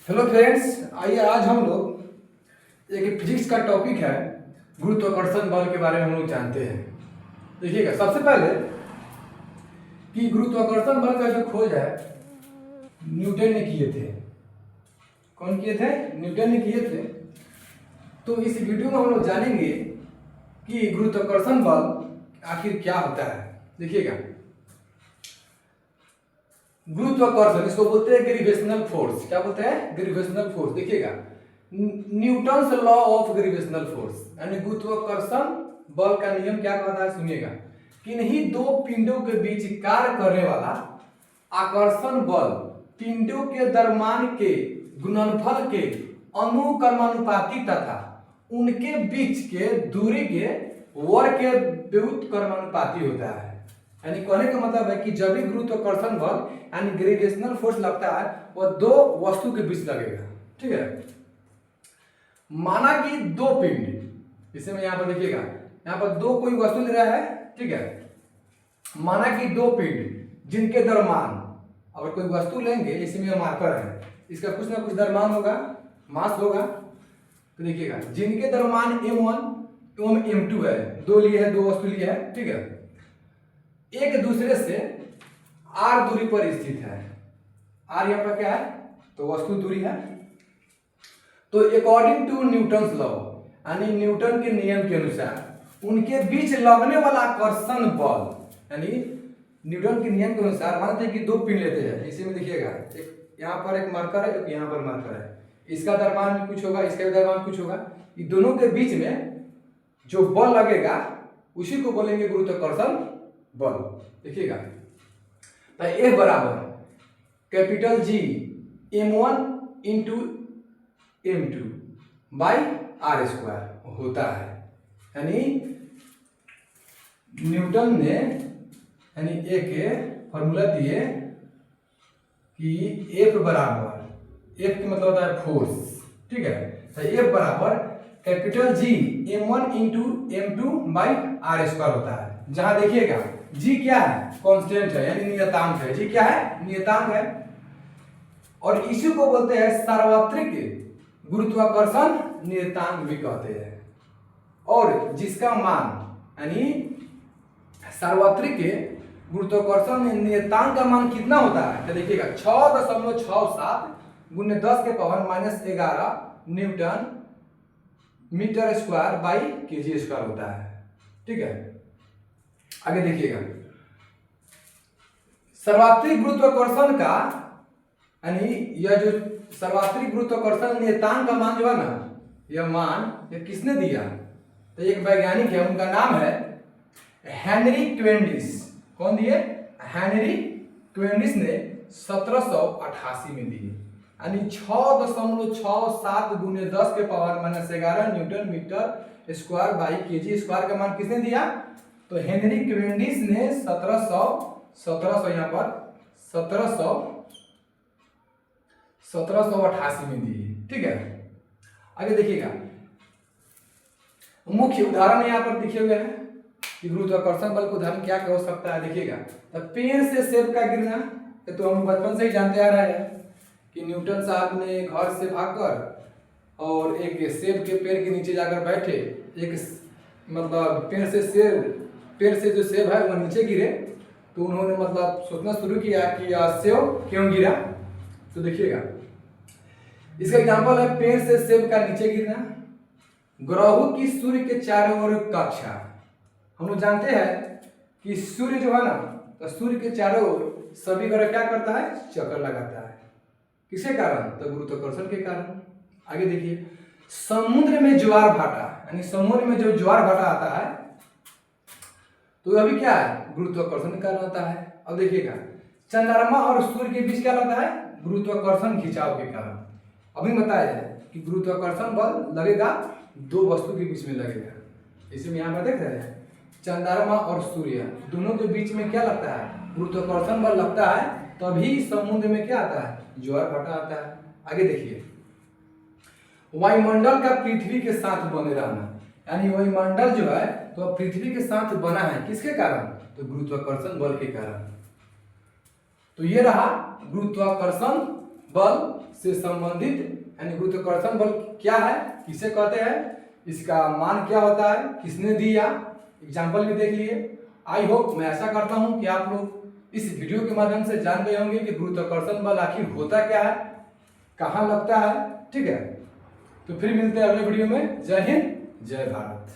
Hello friends, आइए आज हम लोग एक फिजिक्स का टॉपिक है गुरुत्वाकर्षण बल के बारे में हम लोग जानते हैं। देखिएगा, सबसे पहले कि गुरुत्वाकर्षण बल का जो खोज है न्यूटन ने किए थे। कौन किए थे? न्यूटन ने किए थे। तो इस वीडियो में हम लोग जानेंगे कि गुरुत्वाकर्षण बल आखिर क्या होता है। देखिएगा, गुरुत्वाकर्षण इसको बोलते हैं ग्रेविटेशनल फोर्स। क्या बोलते हैं? Gravitational force. देखिएगा, Newton's law of gravitational force यानी गुरुत्वाकर्षण बल का नियम क्या कहता है, सुनिएगा। किन्हीं दो पिंडों के बीच कार्य करने वाला आकर्षण बल पिंडों के द्रव्यमान के गुणनफल के अनुक्रमानुपाती तथा उनके बीच के दूरी के वर्ग के व्युत्क्रमानुपाती होता है। यानी कहने का मतलब है कि जब भी गुरुत्वाकर्षण बल यानी ग्रेविटेशनल फोर्स लगता है वह दो वस्तु के बीच लगेगा। ठीक है, माना कि दो पिंड, इसे में यहां पर देखिएगा, यहां पर दो कोई वस्तु ले रहा है। ठीक है, माना कि दो पिंड जिनके द्रव्यमान, अगर कोई वस्तु लेंगे, इसमें मार्कर है, इसका कुछ ना कुछ द्रव्यमान होगा, मास होगा। तो देखिएगा, जिनके द्रव्यमान m1 एवं m2 है, दो लिए है, दो वस्तु लिए है। ठीक है, एक दूसरे से r दूरी पर स्थित है। r यहाँ पर क्या है? तो वस्तु दूरी है। तो अकॉर्डिंग टू न्यूटन्स लॉ यानी न्यूटन के नियम के अनुसार उनके बीच लगने वाला आकर्षण बल, यानी न्यूटन के नियम के अनुसार मानते हैं कि दो पिंड लेते हैं। इसी में देखिएगा, एक यहाँ पर एक मार्कर है, एक यहाँ पर मार्कर है, इसका द्रव्यमान कुछ होगा, इसका भी द्रव्यमान कुछ होगा। इन दोनों के बीच में जो बल लगेगा उसी को बोलेंगे गुरुत्वाकर्षण बल। देखिएगा, तो F बराबर capital G m1 into m2 by R square होता है। यानी न्यूटन ने यानी एक फॉर्मूला दिए कि F बराबर, F की मतलब होता है फोर्स। ठीक है, तो F बराबर capital G m1 into m2 by R square होता है। जहां देखिएगा G क्या है? कांस्टेंट है, यानी नियतांक है। G क्या है? नियतांक है। और इसी को बोलते हैं सार्वत्रिक गुरुत्वाकर्षण नियतांक भी कहते हैं। और जिसका मान यानी सार्वत्रिक गुरुत्वाकर्षण नियतांक का मान कितना होता है? तो देखिएगा 6.67 गुने 10 के power -11 newton metre square by KG square होता है। ठीक है, आगे देखिएगा, सर्वात्रिक गुरुत्वाकर्षण का यानी यह जो सर्वात्रिक गुरुत्वाकर्षण नियतांक का मान जो है ना, यह मान यह किसने दिया? तो एक वैज्ञानिक है, उनका नाम है हेनरी क्वेंडिस। कौन दिए? हेनरी क्वेंडिस ने 1788 में दिए। यानी 6.67 गुने 10 के power -11 newton metre square by KG square का मान किसने दिया? तो हेनरी क्वेंडिस ने 1788 यहाँ पर 1788 में दी। ठीक है, आगे देखिएगा, मुख्य उदाहरण यहाँ पर दिखे हुए हैं कि गुरुत्वाकर्षण बल का उदाहरण क्या हो सकता है। देखिएगा, तो पेड़ से सेब का गिरना, तो हम बचपन से ही जानते आ रहे हैं कि न्यूटन साहब ने घर से भागकर और एक सेब के पेड़ के नीचे जाकर बैठे। एक मतलब पेड़ से जो सेब है वह नीचे गिरे, तो उन्होंने मतलब सोचना शुरू किया कि सेब क्यों गिरा। तो देखिएगा, इसका एग्जांपल है पेड़ से सेब का नीचे गिरना। ग्रहों की सूर्य के चारों ओर कक्षा, हम लोग जानते हैं कि सूर्य जो है ना, तो सूर्य के चारों ओर सभी ग्रह क्या करता है? चक्कर लगाता है। किसके कारण? तो गुरुत्वाकर्षण के कारण। आगे देखिए, समुद्र में ज्वार भाटा, यानी समुद्र में जो ज्वार भाटा आता है तो अभी क्या है? गुरुत्वाकर्षण के कारण आता है। अब देखिएगा, चंद्रमा और सूर्य के बीच क्या लगता है? गुरुत्वाकर्षण खिंचाव के कारण। अभी बताया है कि गुरुत्वाकर्षण बल लगेगा दो वस्तु के बीच में लगेगा। इसी में यहाँ पर देख रहे हैं, चंद्रमा और सूर्य दोनों के बीच में क्या लगता है? गुरुत्वाकर्षण बल लगता है, तभी समुद्र में क्या आता है? ज्वार भाटा आता है। आगे देखिए, वायुमंडल का पृथ्वी के साथ बने रहना, यानी वायुमंडल जो है तो पृथ्वी के साथ बना है। किसके कारण? तो गुरुत्वाकर्षण बल के कारण। तो ये रहा गुरुत्वाकर्षण बल से संबंधित यानी गुरुत्वाकर्षण बल क्या है, किसे कहते हैं, इसका मान क्या होता है, किसने दिया, एग्जाम्पल भी देख लिए। आई होप, मैं ऐसा करता हूं कि आप लोग इस वीडियो के माध्यम से जान गए होंगे कि गुरुत्वाकर्षण बल आखिर होता क्या है, कहाँ लगता है। ठीक है, तो फिर मिलते हैं अगले वीडियो में। जय हिंद, जय भारत।